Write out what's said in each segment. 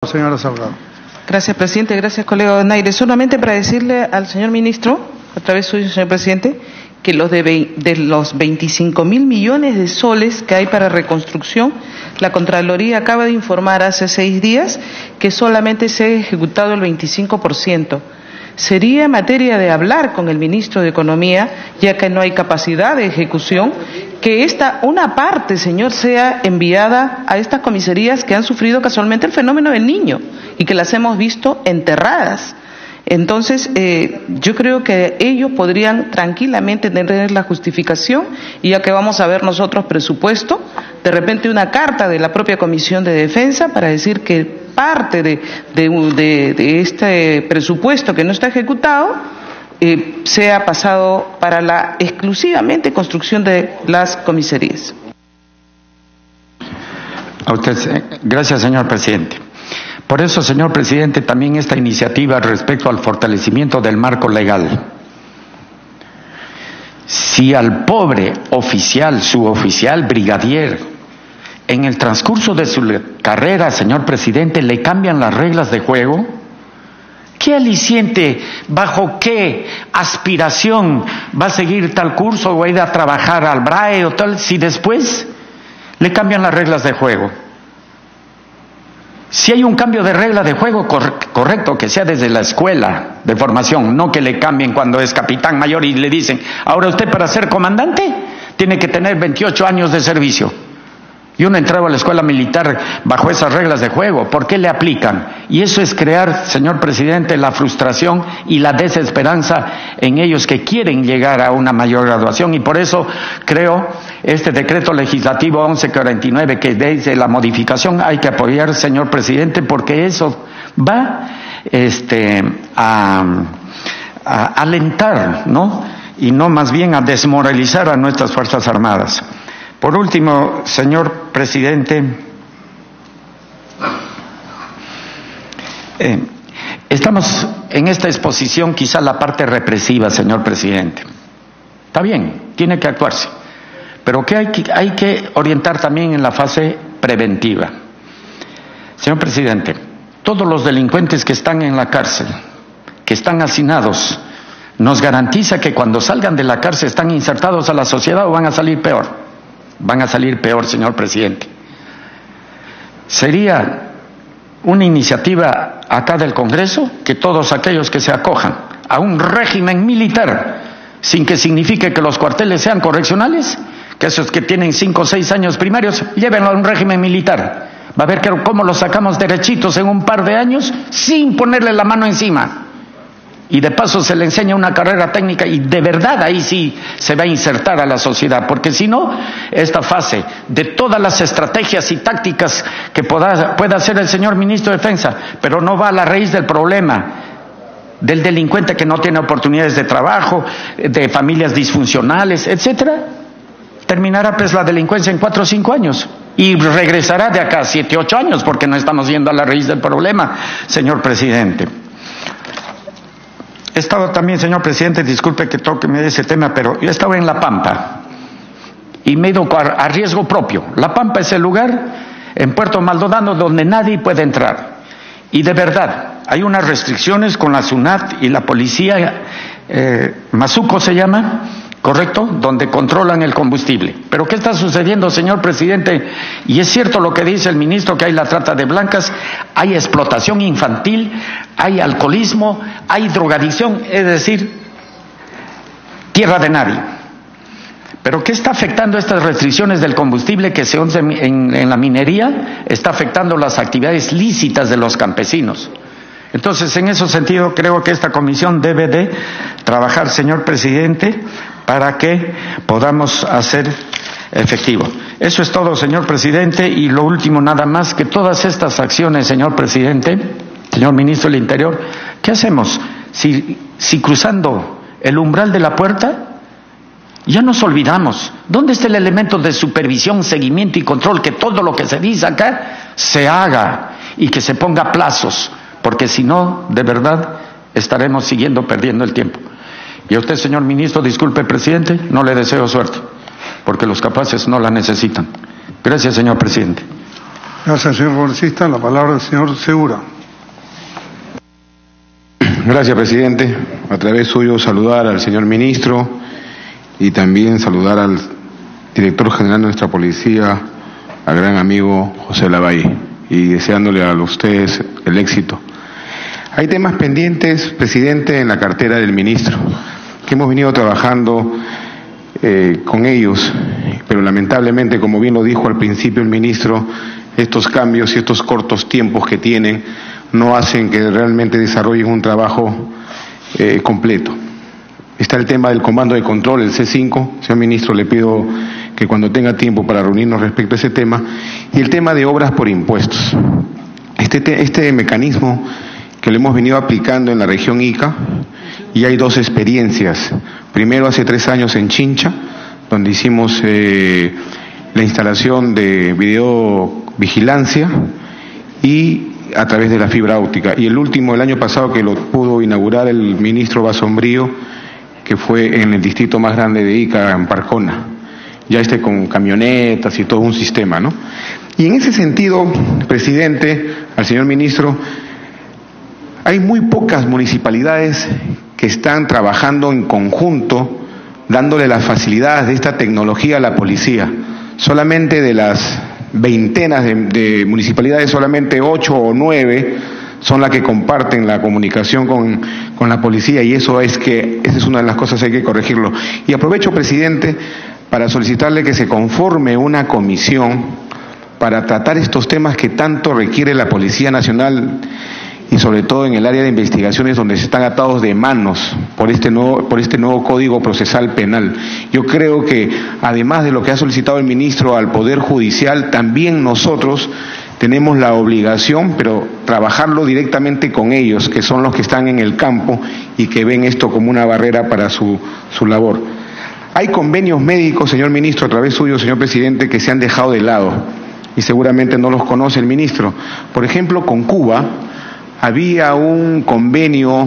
Señora Salgado. Gracias, presidente. Gracias, colega Donaire. Solamente para decirle al señor ministro, a través suyo, señor presidente, que de los 25.000 millones de soles que hay para reconstrucción, la Contraloría acaba de informar hace 6 días que solamente se ha ejecutado el 25%. Sería materia de hablar con el ministro de Economía, ya que no hay capacidad de ejecución, que una parte, señor, sea enviada a estas comisarías que han sufrido casualmente el fenómeno del Niño y que las hemos visto enterradas. Entonces, yo creo que ellos podrían tranquilamente tener la justificación, y ya que vamos a ver nosotros presupuesto, de repente una carta de la propia Comisión de Defensa para decir que parte de este presupuesto que no está ejecutado sea pasado para la exclusivamente construcción de las comisarías. A usted, gracias, señor presidente. Por eso, señor presidente, también esta iniciativa respecto al fortalecimiento del marco legal. Si al pobre oficial, suboficial, brigadier, en el transcurso de su carrera, señor presidente, le cambian las reglas de juego, ¿qué aliciente, bajo qué aspiración va a seguir tal curso o va a ir a trabajar al BRAE o tal, si después le cambian las reglas de juego? Si hay un cambio de regla de juego, correcto, que sea desde la escuela de formación, no que le cambien cuando es capitán mayor y le dicen, ahora usted para ser comandante tiene que tener 28 años de servicio. Y uno entraba a la escuela militar bajo esas reglas de juego. ¿Por qué le aplican? Y eso es crear, señor presidente, la frustración y la desesperanza en ellos que quieren llegar a una mayor graduación. Y por eso creo este decreto legislativo 1149, que desde la modificación hay que apoyar, señor presidente, porque eso va a alentar, ¿no? Y no más bien a desmoralizar a nuestras Fuerzas Armadas. Por último, señor presidente, estamos en esta exposición quizá la parte represiva, señor presidente. Está bien, tiene que actuarse, pero que hay que orientar también en la fase preventiva. Señor presidente, todos los delincuentes que están en la cárcel, que están hacinados, nos garantiza que cuando salgan de la cárcel están insertados a la sociedad o van a salir peor. Van a salir peor, señor presidente. Sería una iniciativa acá del Congreso que todos aquellos que se acojan a un régimen militar, sin que signifique que los cuarteles sean correccionales, que esos que tienen 5 o 6 años primarios, llévenlo a un régimen militar. Va a ver cómo los sacamos derechitos en un par de años sin ponerle la mano encima. Y de paso se le enseña una carrera técnica y de verdad ahí sí se va a insertar a la sociedad, porque si no, esta fase de todas las estrategias y tácticas que pueda hacer el señor ministro de Defensa, pero no va a la raíz del problema del delincuente que no tiene oportunidades de trabajo, de familias disfuncionales, etcétera, terminará pues la delincuencia en 4 o 5 años y regresará de acá 7 o 8 años, porque no estamos yendo a la raíz del problema, señor presidente. He estado también, señor presidente, disculpe que toque ese tema, pero yo he estado en La Pampa y me he ido a riesgo propio. La Pampa es el lugar en Puerto Maldonado donde nadie puede entrar. Y de verdad, hay unas restricciones con la SUNAT y la policía, Mazuco se llama, ¿correcto?, donde controlan el combustible. Pero ¿qué está sucediendo, señor presidente? Y es cierto lo que dice el ministro, que hay la trata de blancas, hay explotación infantil, hay alcoholismo, hay drogadicción, es decir, tierra de nadie. Pero ¿qué está afectando estas restricciones del combustible que se usa en la minería? Está afectando las actividades lícitas de los campesinos. Entonces, en ese sentido, creo que esta comisión debe de trabajar, señor presidente, para que podamos hacer efectivo. Eso es todo, señor presidente, y lo último nada más, que todas estas acciones, señor presidente, señor ministro del Interior, ¿qué hacemos? Si cruzando el umbral de la puerta, ya nos olvidamos. ¿Dónde está el elemento de supervisión, seguimiento y control? Que todo lo que se dice acá se haga y que se ponga plazos, porque si no, de verdad, estaremos perdiendo el tiempo. Y a usted, señor ministro, disculpe, presidente, no le deseo suerte, porque los capaces no la necesitan. Gracias, señor presidente. Gracias, señor congresista. La palabra del señor Segura. Gracias, presidente. A través suyo saludar al señor ministro y también saludar al director general de nuestra policía, al gran amigo José Lavalle, y deseándole a ustedes el éxito. Hay temas pendientes, presidente, en la cartera del ministro, que hemos venido trabajando con ellos, pero lamentablemente, como bien lo dijo al principio el ministro, estos cambios y estos cortos tiempos que tienen no hacen que realmente desarrollen un trabajo completo. Está el tema del comando de control, el C5. Señor ministro, le pido que cuando tenga tiempo para reunirnos respecto a ese tema, y el tema de obras por impuestos. Este mecanismo que lo hemos venido aplicando en la región Ica, y hay dos experiencias. Primero, hace 3 años en Chincha, donde hicimos la instalación de videovigilancia y a través de la fibra óptica. Y el último, el año pasado, que lo pudo inaugurar el ministro Basombrío, que fue en el distrito más grande de Ica, en Parcona, ya con camionetas y todo un sistema, ¿no? Y en ese sentido, presidente, al señor ministro, hay muy pocas municipalidades que están trabajando en conjunto, dándole las facilidades de esta tecnología a la policía. Solamente de las veintenas de municipalidades, solamente 8 o 9 son las que comparten la comunicación con la policía, y esa es una de las cosas que hay que corregirlo. Y aprovecho, presidente, para solicitarle que se conforme una comisión para tratar estos temas que tanto requiere la Policía Nacional, y sobre todo en el área de investigaciones, donde se están atados de manos por este nuevo Código Procesal Penal. Yo creo que, además de lo que ha solicitado el ministro al Poder Judicial, también nosotros tenemos la obligación, pero trabajarlo directamente con ellos, que son los que están en el campo y que ven esto como una barrera para su labor. Hay convenios médicos, señor ministro, a través suyo, señor presidente, que se han dejado de lado, y seguramente no los conoce el ministro. Por ejemplo, con Cuba había un convenio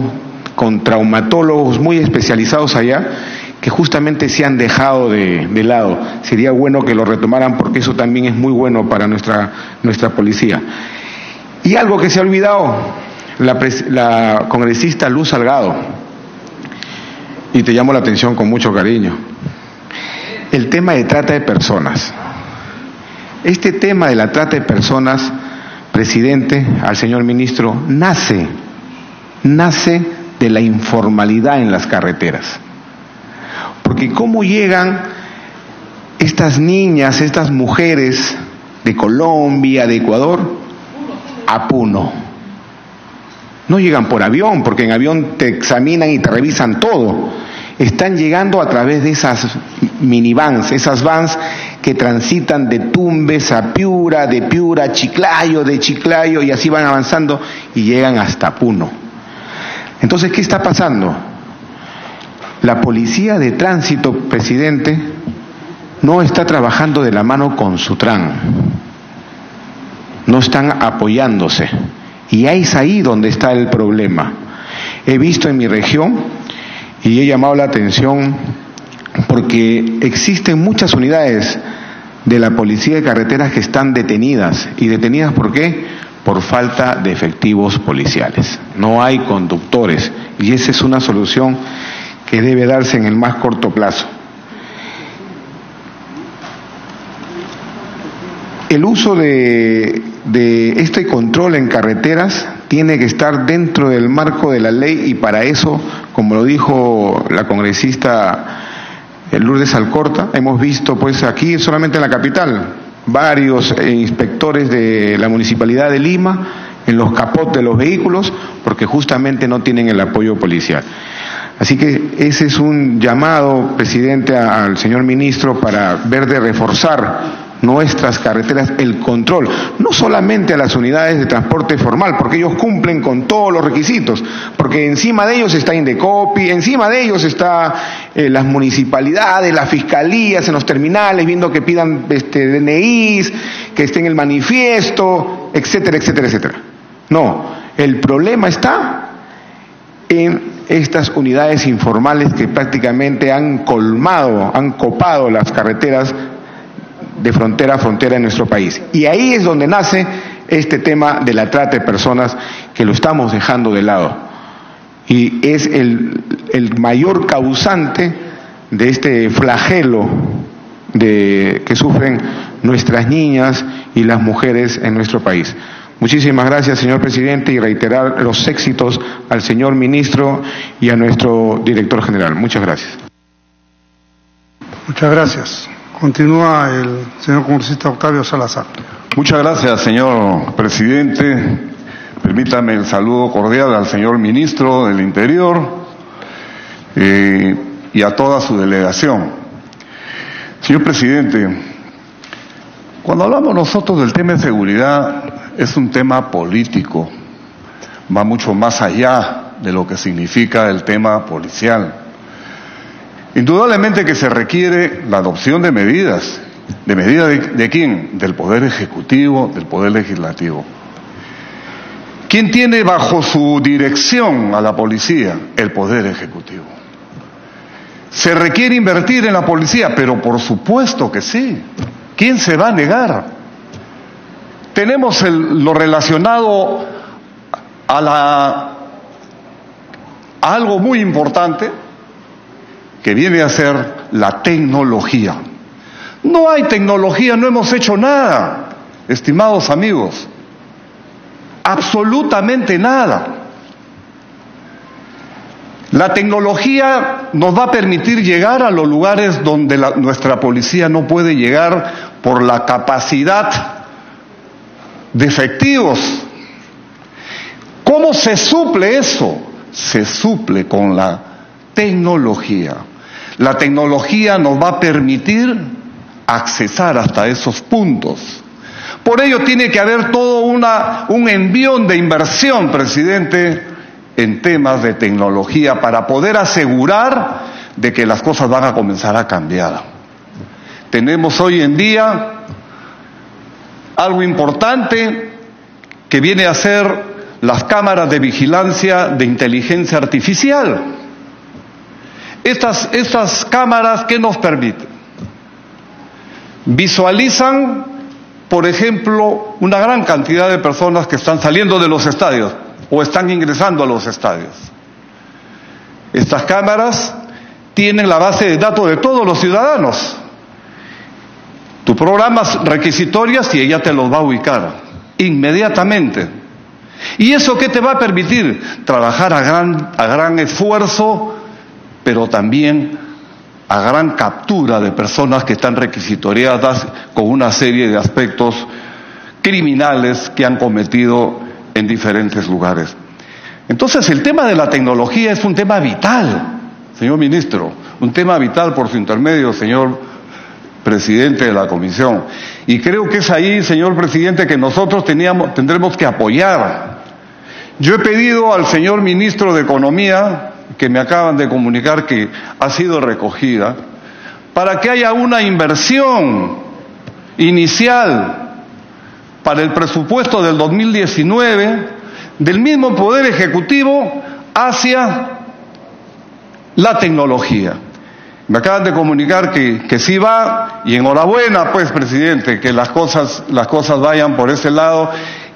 con traumatólogos muy especializados allá, que justamente se han dejado de lado. Sería bueno que lo retomaran, porque eso también es muy bueno para nuestra policía. Y algo que se ha olvidado, la congresista Luz Salgado, y te llamo la atención con mucho cariño, el tema de trata de personas. Este tema de la trata de personas, presidente, al señor ministro, nace de la informalidad en las carreteras. Porque ¿cómo llegan estas niñas, estas mujeres de Colombia, de Ecuador, a Puno? No llegan por avión, porque en avión te examinan y te revisan todo. Están llegando a través de esas minivans, esas vans que transitan de Tumbes a Piura, de Piura a Chiclayo, de Chiclayo, y así van avanzando y llegan hasta Puno. Entonces, ¿qué está pasando? La policía de tránsito, presidente, no está trabajando de la mano con Sutran, no están apoyándose, y es ahí donde está el problema. He visto en mi región, y he llamado la atención, porque existen muchas unidades de la policía de carreteras que están detenidas. ¿Y detenidas por qué? Por falta de efectivos policiales. No hay conductores, y esa es una solución que debe darse en el más corto plazo. El uso de este control en carreteras tiene que estar dentro del marco de la ley, y para eso, como lo dijo la congresista Lourdes Alcorta, hemos visto pues aquí solamente en la capital varios inspectores de la Municipalidad de Lima en los capotes de los vehículos, porque justamente no tienen el apoyo policial. Así que ese es un llamado, presidente, al señor ministro para ver de reforzar nuestras carreteras, el control, no solamente a las unidades de transporte formal, porque ellos cumplen con todos los requisitos, porque encima de ellos está Indecopi, encima de ellos está las municipalidades, las fiscalías en los terminales, viendo que pidan DNIs, que esté en el manifiesto, etcétera, etcétera, etcétera. No, el problema está en estas unidades informales que prácticamente han copado las carreteras de frontera a frontera en nuestro país. Y ahí es donde nace este tema de la trata de personas, que lo estamos dejando de lado. Y es el mayor causante de este flagelo que sufren nuestras niñas y las mujeres en nuestro país. Muchísimas gracias, señor presidente, y reiterar los éxitos al señor ministro y a nuestro director general. Muchas gracias. Muchas gracias. Continúa el señor congresista Octavio Salazar. Muchas gracias, señor presidente. Permítame el saludo cordial al señor ministro del Interior y a toda su delegación. Señor presidente, cuando hablamos nosotros del tema de seguridad, es un tema político, va mucho más allá de lo que significa el tema policial. Indudablemente que se requiere la adopción de medidas. ¿De medida de quién? Del Poder Ejecutivo, del Poder Legislativo. ¿Quién tiene bajo su dirección a la policía? El Poder Ejecutivo. ¿Se requiere invertir en la policía? Pero por supuesto que sí. ¿Quién se va a negar? Tenemos lo relacionado a algo muy importante que viene a ser la tecnología. No hay tecnología, no hemos hecho nada, estimados amigos. Absolutamente nada. La tecnología nos va a permitir llegar a los lugares donde nuestra policía no puede llegar por la capacidad de efectivos. ¿Cómo se suple eso? Se suple con la tecnología. La tecnología nos va a permitir accesar hasta esos puntos. Por ello tiene que haber todo un envión de inversión, presidente, en temas de tecnología para poder asegurar de que las cosas van a comenzar a cambiar. Tenemos hoy en día algo importante que viene a ser las cámaras de vigilancia de inteligencia artificial. Estas cámaras, ¿qué nos permiten? Visualizan, por ejemplo, una gran cantidad de personas que están saliendo de los estadios o están ingresando a los estadios. Estas cámaras tienen la base de datos de todos los ciudadanos. Tú programas requisitorias y ella te los va a ubicar inmediatamente. ¿Y eso qué te va a permitir? Trabajar a gran esfuerzo, pero también a gran captura de personas que están requisitoriadas con una serie de aspectos criminales que han cometido en diferentes lugares. Entonces, el tema de la tecnología es un tema vital, señor ministro, un tema vital por su intermedio, señor presidente de la comisión. Y creo que es ahí, señor presidente, que nosotros tendremos que apoyar. Yo he pedido al señor ministro de Economía, que me acaban de comunicar que ha sido recogida, para que haya una inversión inicial para el presupuesto del 2019 del mismo Poder Ejecutivo hacia la tecnología. Me acaban de comunicar que sí va, y enhorabuena pues, presidente, que las cosas vayan por ese lado,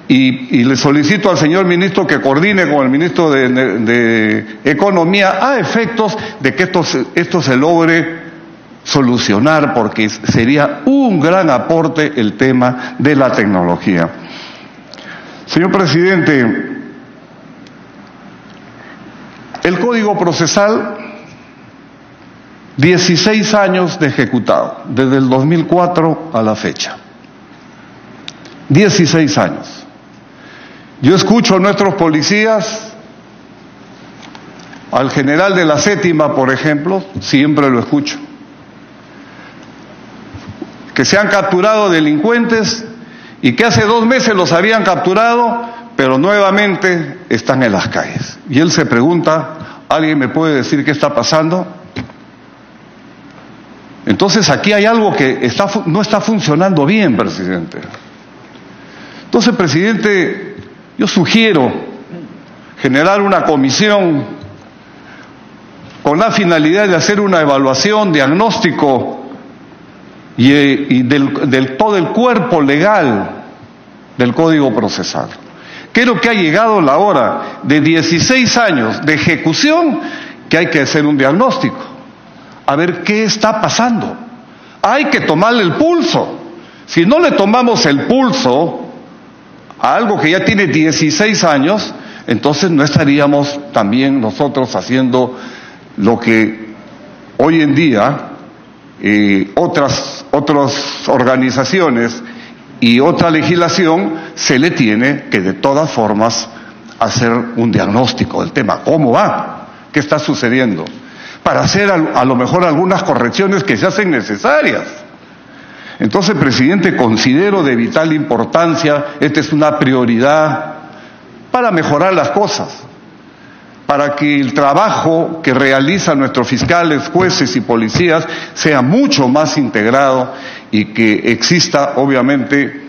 y le solicito al señor ministro que coordine con el ministro de Economía a efectos de que esto se logre solucionar, porque sería un gran aporte el tema de la tecnología. Señor presidente, el Código Procesal, 16 años de ejecutado, desde el 2004 a la fecha. 16 años. Yo escucho a nuestros policías, al general de la séptima, por ejemplo, siempre lo escucho, que se han capturado delincuentes y que hace 2 meses los habían capturado, pero nuevamente están en las calles. Y él se pregunta, ¿alguien me puede decir qué está pasando? Entonces aquí hay algo que no está funcionando bien, presidente. Entonces, presidente, yo sugiero generar una comisión con la finalidad de hacer una evaluación, diagnóstico y del todo el cuerpo legal del Código Procesal. Creo que ha llegado la hora de 16 años de ejecución que hay que hacer un diagnóstico, a ver qué está pasando. Hay que tomarle el pulso. Si no le tomamos el pulso a algo que ya tiene 16 años, entonces no estaríamos también nosotros haciendo lo que hoy en día otras organizaciones y otra legislación se le tiene que de todas formas hacer un diagnóstico del tema. ¿Cómo va? ¿Qué está sucediendo? Para hacer a lo mejor algunas correcciones que se hacen necesarias. Entonces, presidente, considero de vital importancia, esta es una prioridad para mejorar las cosas, para que el trabajo que realizan nuestros fiscales, jueces y policías sea mucho más integrado y que exista, obviamente,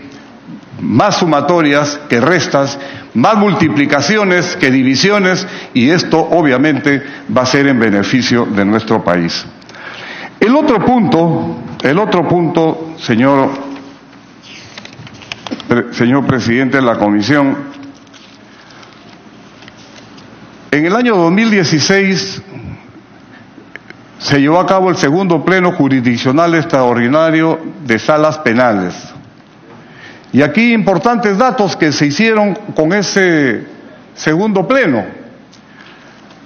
más sumatorias que restas, más multiplicaciones que divisiones, y esto, obviamente, va a ser en beneficio de nuestro país. El otro punto, señor presidente de la Comisión, en el año 2016 se llevó a cabo el segundo pleno jurisdiccional extraordinario de salas penales. Y aquí importantes datos que se hicieron con ese segundo pleno.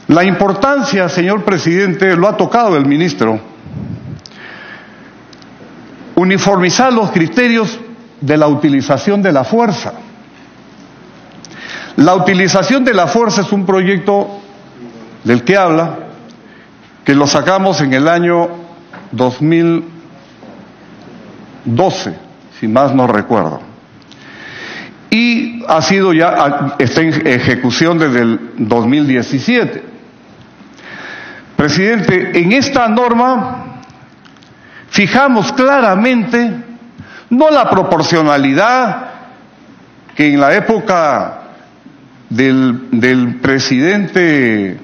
La importancia, señor presidente, lo ha tocado el ministro, uniformizar los criterios de la utilización de la fuerza. La utilización de la fuerza es un proyecto del que habla, que lo sacamos en el año 2012, si más no recuerdo. Y ha sido está en ejecución desde el 2017. Presidente, en esta norma fijamos claramente no la proporcionalidad que en la época del presidente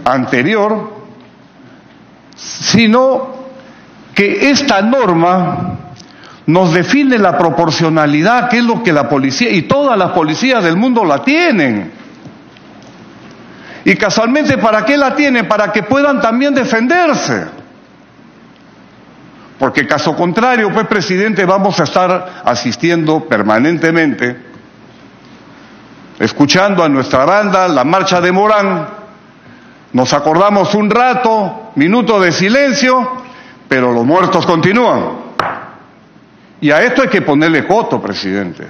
anterior, sino que esta norma nos define la proporcionalidad, que es lo que la policía y todas las policías del mundo la tienen. Y casualmente, ¿para qué la tienen? Para que puedan también defenderse. Porque caso contrario, pues, presidente, vamos a estar asistiendo permanentemente, escuchando a nuestra banda, la marcha de Morán, nos acordamos un rato, minuto de silencio, pero los muertos continúan. Y a esto hay que ponerle coto, presidente.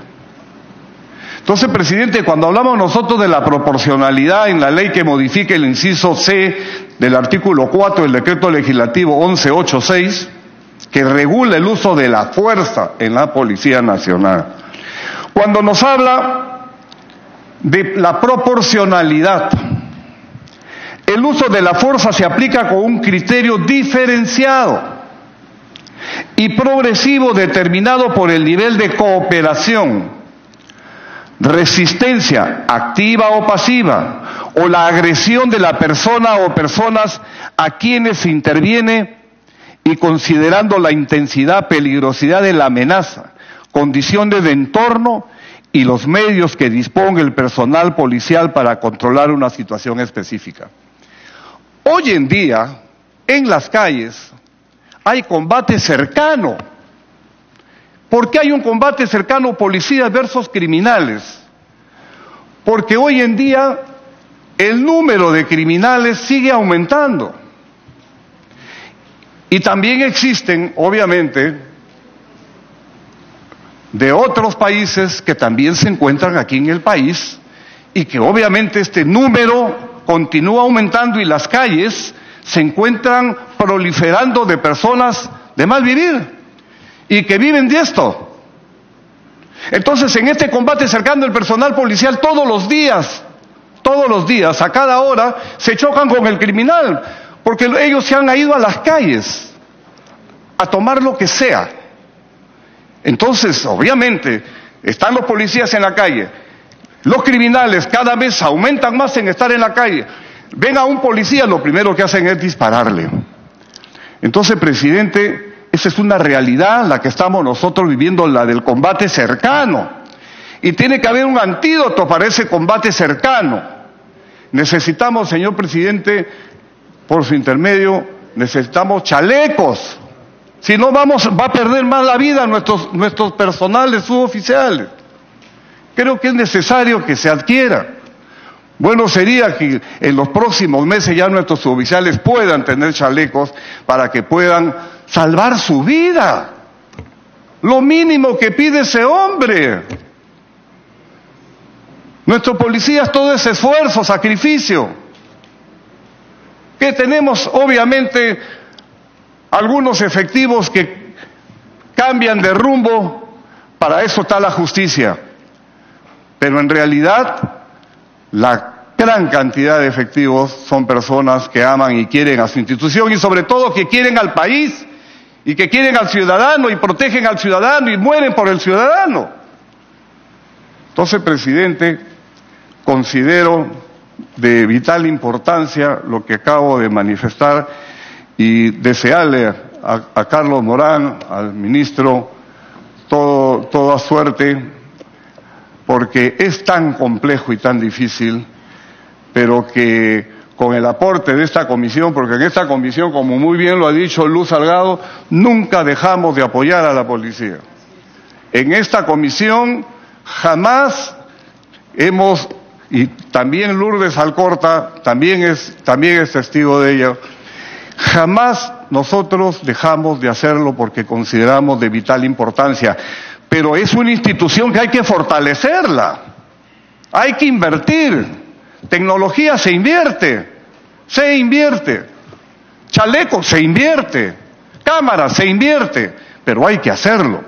Entonces, presidente, cuando hablamos nosotros de la proporcionalidad en la ley que modifique el inciso C del artículo 4 del decreto legislativo 1186, que regula el uso de la fuerza en la Policía Nacional, cuando nos habla de la proporcionalidad, el uso de la fuerza se aplica con un criterio diferenciado y progresivo determinado por el nivel de cooperación, resistencia activa o pasiva, o la agresión de la persona o personas a quienes se interviene, y considerando la intensidad, peligrosidad de la amenaza, condiciones de entorno y los medios que disponga el personal policial para controlar una situación específica. Hoy en día, en las calles, hay combate cercano. ¿Por qué hay un combate cercano, policías versus criminales? Porque hoy en día el número de criminales sigue aumentando. Y también existen, obviamente, de otros países que también se encuentran aquí en el país y que obviamente este número continúa aumentando y las calles se encuentran proliferando de personas de mal vivir y que viven de esto. Entonces, en este combate cercano, el personal policial todos los días, a cada hora, se chocan con el criminal, porque ellos se han ido a las calles a tomar lo que sea. Entonces, obviamente, están los policías en la calle, los criminales cada vez aumentan más en estar en la calle. Ven a un policía, lo primero que hacen es dispararle. Entonces, presidente, esa es una realidad la que estamos nosotros viviendo, la del combate cercano. Y tiene que haber un antídoto para ese combate cercano. Necesitamos, señor presidente, por su intermedio, necesitamos chalecos. Si no, va a perder más la vida nuestros personales suboficiales. Creo que es necesario que se adquiera. Bueno sería que en los próximos meses ya nuestros suboficiales puedan tener chalecos para que puedan salvar su vida. Lo mínimo que pide ese hombre. Nuestros policías, todo ese esfuerzo, sacrificio. Que tenemos, obviamente, algunos efectivos que cambian de rumbo, para eso está la justicia. Pero en realidad, la gran cantidad de efectivos son personas que aman y quieren a su institución y sobre todo que quieren al país y que quieren al ciudadano y protegen al ciudadano y mueren por el ciudadano. Entonces, presidente, considero de vital importancia lo que acabo de manifestar y desearle a Carlos Morán, al ministro, toda suerte, porque es tan complejo y tan difícil, pero que con el aporte de esta comisión, porque en esta comisión, como muy bien lo ha dicho Luz Salgado, nunca dejamos de apoyar a la policía. En esta comisión jamás hemos, y también Lourdes Alcorta también es testigo de ello, jamás nosotros dejamos de hacerlo porque consideramos de vital importancia. Pero es una institución que hay que fortalecerla, hay que invertir, tecnología se invierte, chalecos se invierte, cámaras se invierte, pero hay que hacerlo.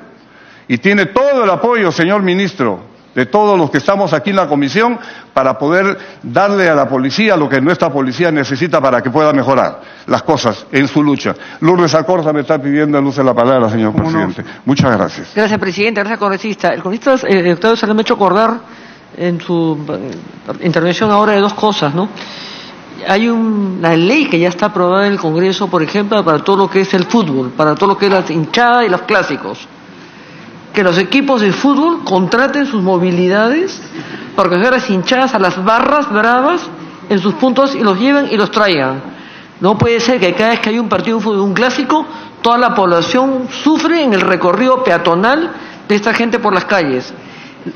Y tiene todo el apoyo, señor ministro, de todos los que estamos aquí en la comisión para poder darle a la policía lo que nuestra policía necesita para que pueda mejorar las cosas en su lucha. Lourdes Alcorta me está pidiendo el uso de la palabra, señor presidente. Muchas gracias. Gracias, presidente. Gracias, congresista. El congresista doctor Salem me ha hecho acordar en su intervención ahora de dos cosas, ¿no? Hay una ley que ya está aprobada en el Congreso, por ejemplo, para todo lo que es el fútbol, para todo lo que es las hinchadas y los clásicos. Que los equipos de fútbol contraten sus movilidades para que las hinchadas a las barras bravas en sus puntos y los lleven y los traigan. No puede ser que cada vez que hay un partido de fútbol, un clásico, toda la población sufre en el recorrido peatonal de esta gente por las calles.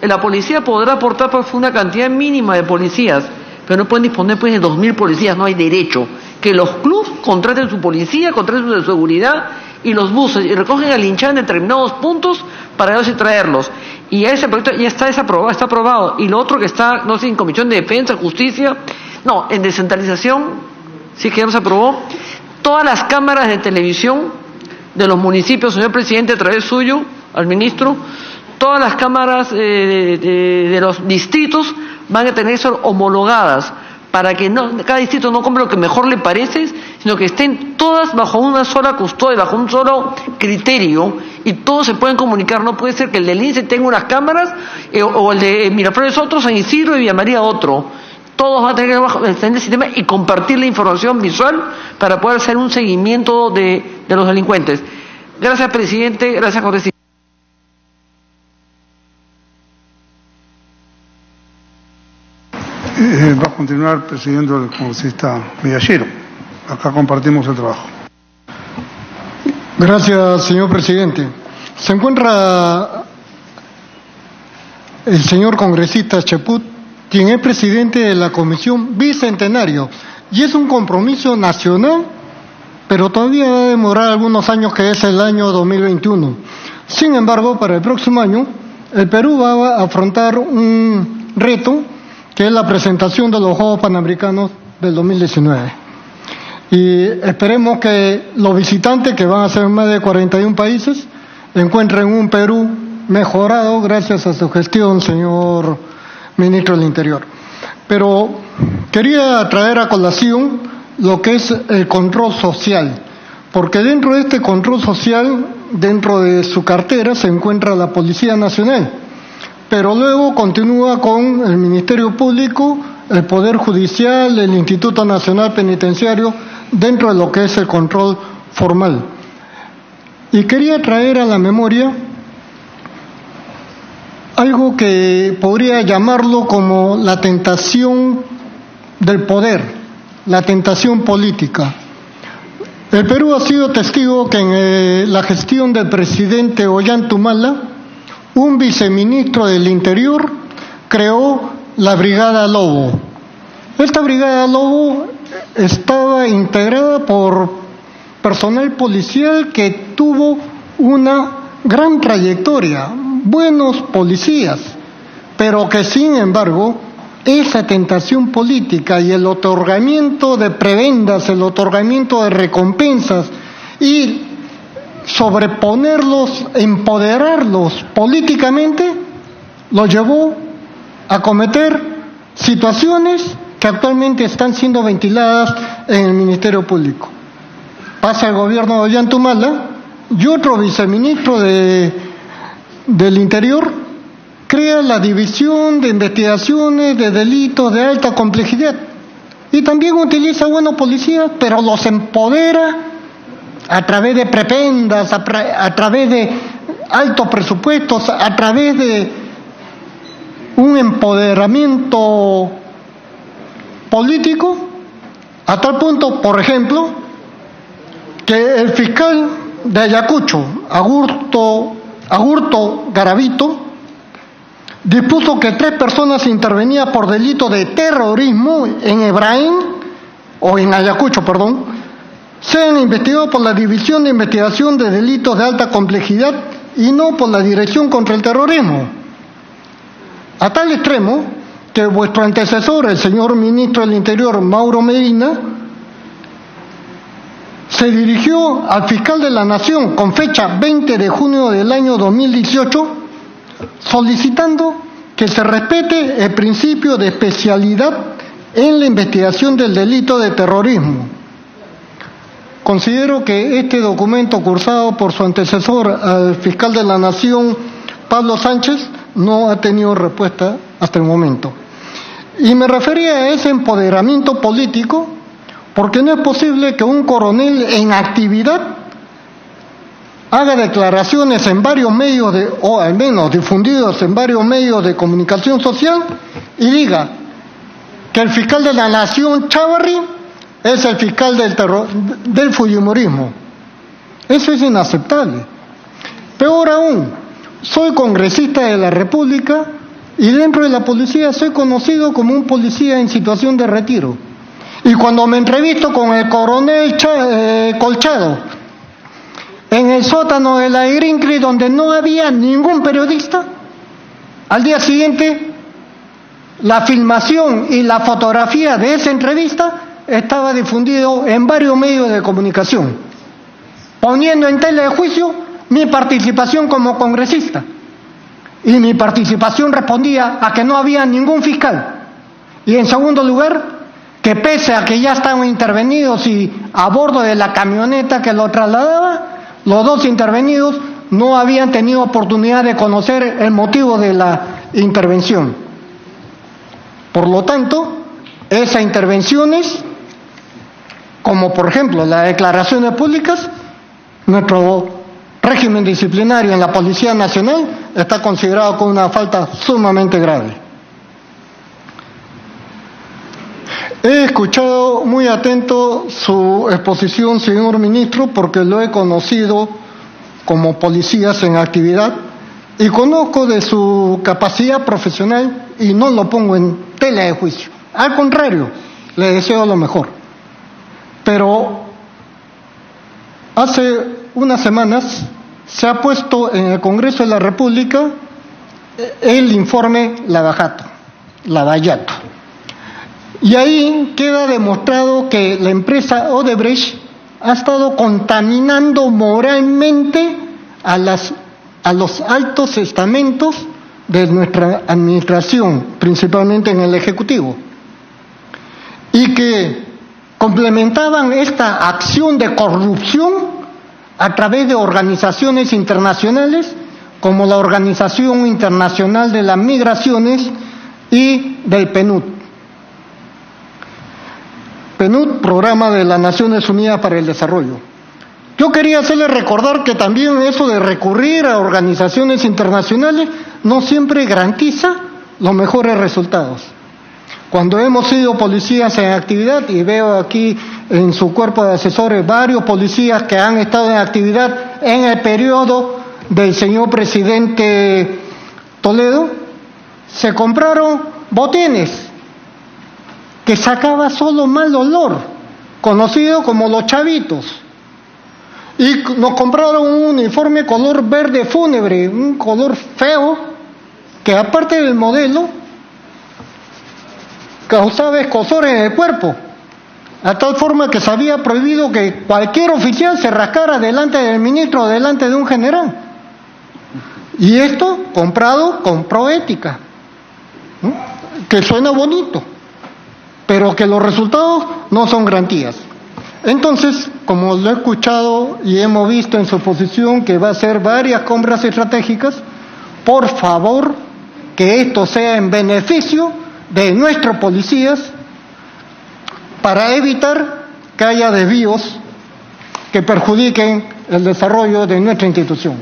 La policía podrá aportar pues una cantidad mínima de policías, pero no pueden disponer pues de 2.000 policías, no hay derecho. Que los clubes contraten su policía, contraten su de seguridad y los buses y recogen al hinchada en determinados puntos para ellos y traerlos. Y ese proyecto ya está aprobado. Y lo otro que está, no sé, en Comisión de Defensa, Justicia, no, en descentralización, sí que ya se aprobó, todas las cámaras de televisión de los municipios, señor presidente, a través suyo, al ministro, todas las cámaras de los distritos van a tener que ser homologadas para que cada distrito no compre lo que mejor le parece, sino que estén todas bajo una sola custodia, bajo un solo criterio, y todos se pueden comunicar. No puede ser que el del INSE tenga unas cámaras, o el de Miraflores otro, San Isidro y Villa María otro. Todos van a tener que estar en el sistema y compartir la información visual para poder hacer un seguimiento de los delincuentes. Gracias, presidente. Gracias, congresista. Va a continuar presidiendo el congresista Miyashiro. Acá compartimos el trabajo. Gracias, señor presidente. Se encuentra el señor congresista Cheput, quien es presidente de la Comisión Bicentenario, y es un compromiso nacional, pero todavía va a demorar algunos años, que es el año 2021. Sin embargo, para el próximo año, el Perú va a afrontar un reto, que es la presentación de los Juegos Panamericanos del 2019. Y esperemos que los visitantes, que van a ser más de 41 países, encuentren un Perú mejorado gracias a su gestión, señor ministro del Interior. Pero quería traer a colación lo que es el control social, porque dentro de este control social, dentro de su cartera, se encuentra la Policía Nacional, pero luego continúa con el Ministerio Público, el Poder Judicial, el Instituto Nacional Penitenciario, dentro de lo que es el control formal. Y quería traer a la memoria algo que podría llamarlo como la tentación del poder, la tentación política. El Perú ha sido testigo que en la gestión del presidente Ollanta, un viceministro del Interior creó la Brigada Lobo. Esta Brigada Lobo estaba integrada por personal policial que tuvo una gran trayectoria, buenos policías, pero que sin embargo esa tentación política y el otorgamiento de prebendas, el otorgamiento de recompensas y sobreponerlos, empoderarlos políticamente, los llevó a cometer situaciones que actualmente están siendo ventiladas en el Ministerio Público. Pasa el gobierno de Ollanta y otro viceministro del Interior crea la División de Investigaciones de Delitos de Alta Complejidad y también utiliza buenos policías, pero los empodera a través de prebendas, a través de altos presupuestos, a través de un empoderamiento político, a tal punto, por ejemplo, que el fiscal de Ayacucho, Agurto Garavito, dispuso que 3 personas intervenían por delito de terrorismo en Ayacucho, sean investigados por la División de Investigación de Delitos de Alta Complejidad y no por la Dirección contra el Terrorismo. A tal extremo que vuestro antecesor, el señor ministro del Interior, Mauro Medina, se dirigió al fiscal de la Nación con fecha 20 de junio del año 2018 solicitando que se respete el principio de especialidad en la investigación del delito de terrorismo. Considero que este documento cursado por su antecesor al fiscal de la Nación, Pablo Sánchez, no ha tenido respuesta hasta el momento. Y me refería a ese empoderamiento político porque no es posible que un coronel en actividad haga declaraciones en varios medios, o al menos difundidos en varios medios de comunicación social, y diga que el fiscal de la Nación, Chávarri, es el fiscal del fujimorismo. Eso es inaceptable. Peor aún, soy congresista de la República y dentro de la policía soy conocido como un policía en situación de retiro. Y cuando me entrevisto con el coronel Colchado en el sótano de la IRINCRI donde no había ningún periodista, al día siguiente la filmación y la fotografía de esa entrevista estaba difundido en varios medios de comunicación, poniendo en tela de juicio mi participación como congresista. Y mi participación respondía a que no había ningún fiscal. Y en segundo lugar, que pese a que ya estaban intervenidos y a bordo de la camioneta que lo trasladaba, los 2 intervenidos no habían tenido oportunidad de conocer el motivo de la intervención. Por lo tanto, esas intervenciones, como por ejemplo las declaraciones públicas, nuestro régimen disciplinario en la Policía Nacional está considerado como una falta sumamente grave. He escuchado muy atento su exposición, señor ministro, porque lo he conocido como policías en actividad y conozco de su capacidad profesional y no lo pongo en tela de juicio. Al contrario, le deseo lo mejor. Pero hace unas semanas se ha puesto en el Congreso de la República el informe Lavallato. Y ahí queda demostrado que la empresa Odebrecht ha estado contaminando moralmente a los altos estamentos de nuestra administración, principalmente en el Ejecutivo, y que complementaban esta acción de corrupción a través de organizaciones internacionales como la Organización Internacional de las Migraciones y del PNUD. PNUD, Programa de las Naciones Unidas para el Desarrollo. Yo quería hacerle recordar que también eso de recurrir a organizaciones internacionales no siempre garantiza los mejores resultados. Cuando hemos sido policías en actividad, y veo aquí en su cuerpo de asesores varios policías que han estado en actividad en el periodo del señor presidente Toledo, se compraron botines que sacaba solo mal olor, conocido como los chavitos. Y nos compraron un uniforme color verde fúnebre, un color feo, que aparte del modelo, causaba escozores en el cuerpo, a tal forma que se había prohibido que cualquier oficial se rascara delante del ministro o delante de un general. Y esto comprado con Proética, ¿no? Que suena bonito, pero que los resultados no son garantías. Entonces, como lo he escuchado y hemos visto en su posición que va a hacer varias compras estratégicas, por favor, que esto sea en beneficio de nuestros policías para evitar que haya desvíos que perjudiquen el desarrollo de nuestra institución.